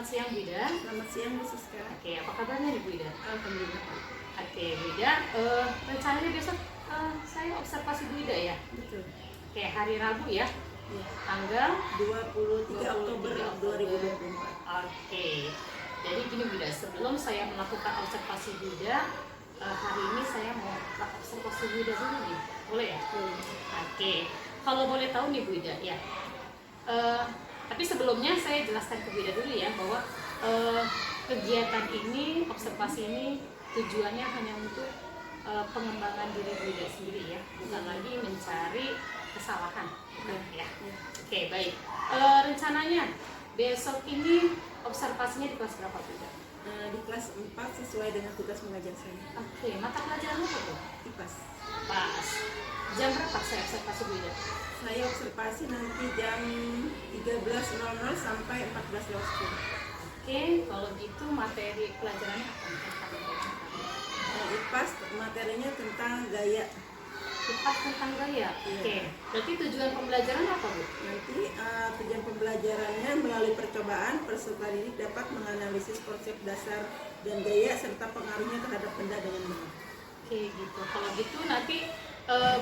Selamat siang Bu Ida. Selamat siang Bu Siska. Oke, apa kabarnya nih Bu Ida? Alhamdulillah. Oke Bu Ida, rencananya besok saya observasi Bu Ida ya. Betul. Oke, hari Rabu ya, Ya. tanggal 23 Oktober 2024. Oke, jadi gini Bu Ida, sebelum saya melakukan observasi Bu Ida, hari ini saya mau observasi Bu Ida dulu nih, boleh ya? Oke, kalau boleh tahu nih Bu Ida ya. Tapi sebelumnya saya jelaskan ke Bu Ida dulu ya bahwa kegiatan ini, observasi ini tujuannya hanya untuk pengembangan diri Bu Ida sendiri ya, bukan lagi mencari kesalahan, bukan ya. Oke, baik. Rencananya besok ini observasinya di kelas berapa Bu Ida? Di kelas 4 sesuai dengan tugas mengajar saya. Oke, mata pelajaran apa tuh? IPAS. Pas. Jam berapa saya observasi Bu Ida? Saya observasi nanti jam 13.00 sampai 14.10. Oke, kalau gitu materi pelajarannya apa nih? IPAS materinya tentang gaya. IPAS tentang gaya. Iya. Oke, berarti tujuan pembelajaran apa Bu? Nanti tujuan pembelajarannya melalui percobaan peserta didik dapat menganalisis konsep dasar dan gaya serta pengaruhnya terhadap benda dengan benar. Oke gitu. Kalau gitu nanti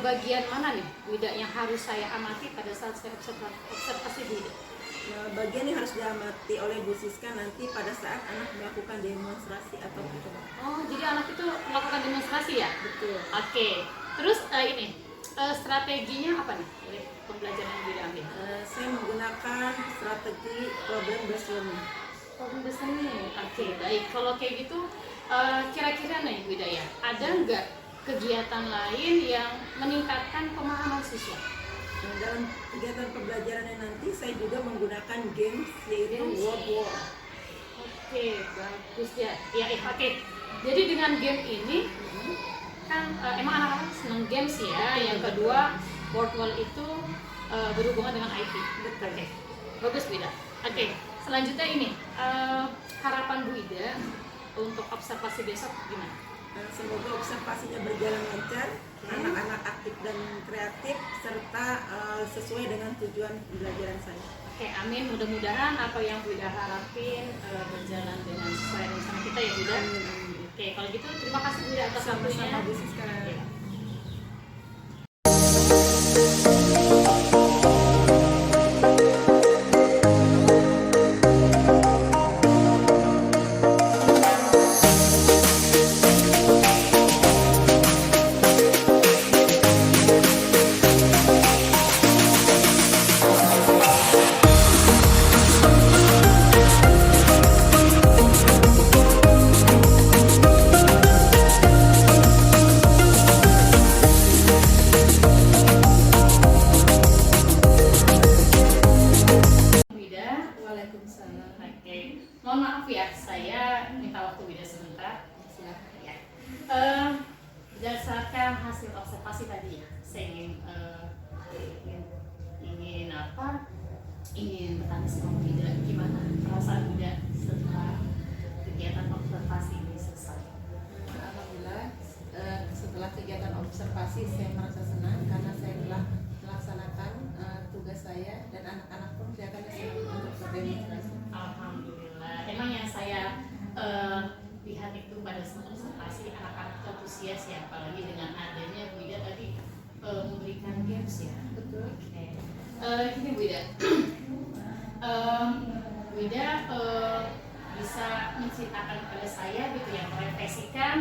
bagian mana nih Bu Ida yang harus saya amati pada saat saya observasi Bu Ida? Bagian yang harus diamati oleh Bu Siska nanti pada saat anak melakukan demonstrasi atau percobaan. Oh, jadi anak itu melakukan demonstrasi ya? Betul. Oke. Terus ini strateginya apa nih? Pembelajaran yang Bu Ida ambil? Saya menggunakan strategi problem based learning. Problem based learning. Oke, baik. Kalau kayak gitu kira-kira nih Bu Ida ya, ada nggak kegiatan lain yang meningkatkan pemahaman siswa? Dalam kegiatan pembelajarannya nanti saya juga menggunakan games yaitu Games. Word War. Oke, bagus ya. Ya, oke. Jadi dengan game ini kan emang anak-anak seneng games ya. Yang kedua, Word Wall itu berhubungan dengan IT. Betul. Oke, bagus Bu Ida. Oke, selanjutnya ini harapan Bu Ida untuk observasi besok gimana? Semoga observasinya berjalan lancar, anak-anak aktif dan kreatif, serta sesuai dengan tujuan pembelajaran saya. Oke, amin. Mudah-mudahan apa yang Bu Ida harapin berjalan dengan sesuai rencana kita ya Bu Ida. Oke, kalau gitu terima kasih Bu Ida atas waktunya. Sama-sama Bu Siska. Oke. Waalaikumsalam. Oke, mohon maaf ya, saya minta waktu beda sebentar. Silakan. Ya. Berdasarkan hasil observasi tadi ya, saya ingin apa? Ingin bertanya sama Bida, gimana perasaan Bida setelah kegiatan observasi ini selesai? Alhamdulillah, setelah kegiatan observasi saya merasa senang karena saya telah melaksanakan tugas saya dan anak-anak pun kelihatannya senang untuk berdemonstrasi. Alhamdulillah. Emang yang saya lihat itu pada saat observasi anak-anak antusias ya, apalagi dengan adanya Bu Ida tadi memberikan games ya. Betul. Oke. Ini Bu Ida, Bu Ida bisa menceritakan kepada saya gitu ya, merefleksikan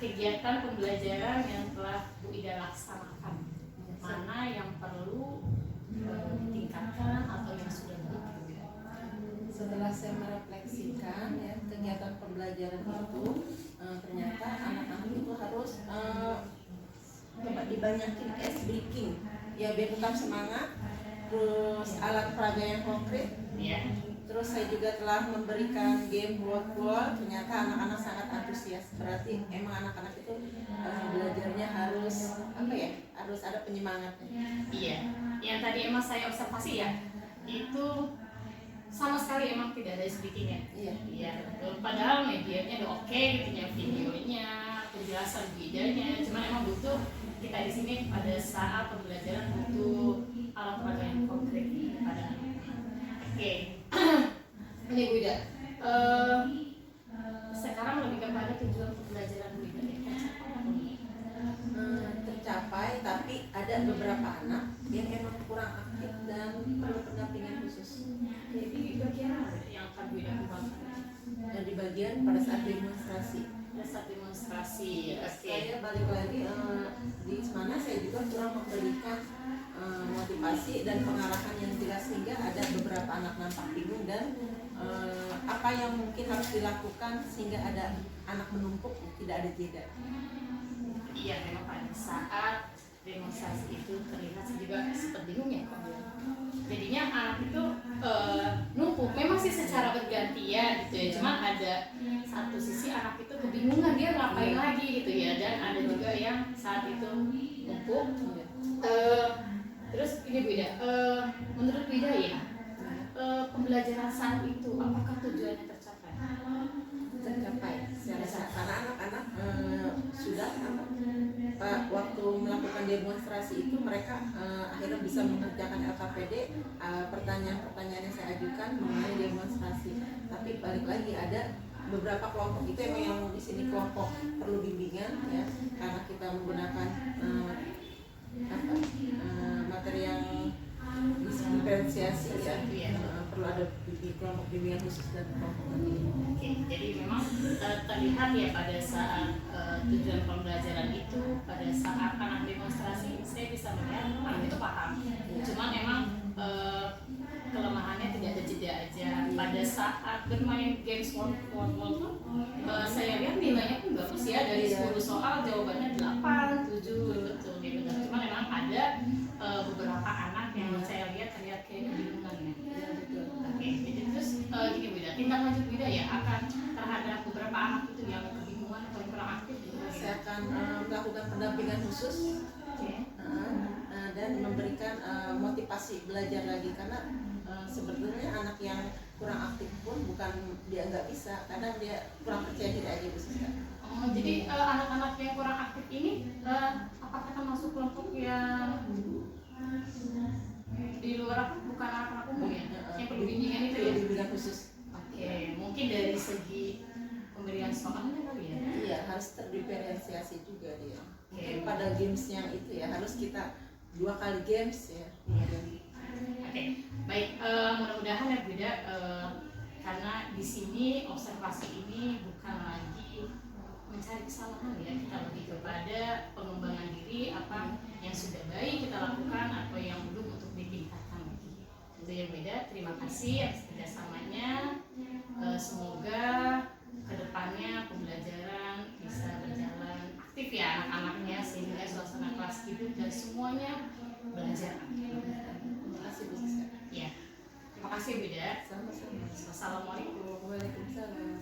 kegiatan pembelajaran yang telah Bu Ida laksanakan. Mana yang perlu ditingkatkan atau yang sudah baik? Setelah saya merefleksikan ya, kegiatan pembelajaran itu ternyata anak-anak itu harus dibanyakin ice breaking ya biar tetap semangat, terus alat peraga yang konkret Ya. terus saya juga telah memberikan game Word Wall. Ternyata anak-anak sangat antusias, berarti emang anak-anak itu belajarnya harus apa ya, harus ada penyemangatnya. Iya, yang tadi emang saya observasi ya, itu sama sekali emang tidak ada speaking ya. Iya. Iya, betul. Padahal medianya udah oke gitu ya, videonya, penjelasan videonya, cuma emang butuh kita di sini pada saat pembelajaran butuh alat peraga yang konkret pada anak. Oke, ini Bu Ida. yang emang kurang aktif dan perlu pendampingan khusus. Jadi bagian apa yang akan Bu Ida kembangkan? Dan di bagian pada saat demonstrasi. Pada saat demonstrasi, oke. Saya balik lagi di mana saya juga kurang memberikan motivasi dan pengarahan yang jelas, sehingga ada beberapa anak nampak bingung dan apa yang mungkin harus dilakukan sehingga ada anak menumpuk tidak ada jeda. Iya, memang pada saat demonstrasi itu terlihat juga seperti bingung ya Kak. Jadinya anak itu numpuk, memang sih secara bergantian gitu ya, cuma ada satu sisi anak itu kebingungan dia ngapain lagi gitu ya, dan ada juga yang saat itu numpuk. Terus ini Bu Ida, menurut Bu Ida ya, pembelajaran saat itu apakah tujuannya tercapai? Tercapai secara sah, karena anak-anak sudah waktu melakukan demonstrasi itu mereka akhirnya bisa mengerjakan LKPD, pertanyaan-pertanyaan yang saya ajukan mengenai demonstrasi. Tapi balik lagi ada beberapa kelompok itu emang yang di sini kelompok perlu bimbingan ya, karena kita menggunakan materi yang diferensiasi ya, perlu ada kelompok bimbingan khusus dan kelompok ini. Oke, jadi memang terlihat ya pada saat tujuan pembelajaran itu, pada saat anak demonstrasi, saya bisa melihat anak itu paham. Cuman memang kelemahannya tidak ada jeda aja. Pada saat bermain games World tuh, saya lihat nilainya pun bagus ya, dari 10 soal jawabannya 8, 7 betul gitu. Cuman memang ada beberapa anak yang saya lihat terlihat kayak kebingungan ya. Oke, jadi terus gini Bu Ida, tindak lanjut Bu Ida ya akan terhadap beberapa anak itu yang kebingungan atau kurang aktif gitu. Saya akan melakukan pendampingan khusus dan memberikan motivasi belajar lagi, karena sebetulnya anak yang kurang aktif pun bukan dia nggak bisa, kadang dia kurang percaya diri aja Bu Siska. Oh, jadi anak-anak yang kurang aktif ini apakah termasuk kelompok yang di luar apa, bukan anak-anak umum ya, yang perlu bimbingan itu ya? Bimbingan khusus. Oke, mungkin dari segi pemberian soalnya kali ya? Iya, harus terdiferensiasi juga dia. Oke. Pada games yang itu ya harus kita 2 kali games ya. Oke, baik, mudah-mudahan ya Bu Ida, karena di sini observasi ini bukan lagi mencari kesalahan ya, kita lebih kepada pengembangan diri, apa yang sudah baik kita lakukan atau yang belum untuk ditingkatkan lagi. Itu ya Bu Ida, terima kasih atas kerjasamanya. Semoga kedepannya pembelajaran bisa berjalan aktif ya anak-anaknya, sehingga suasana kelas hidup dan semuanya belajar. Terima kasih Bu Siska. Ya, terima kasih Bu Ida. Sama-sama. Wassalamualaikum. Waalaikumsalam.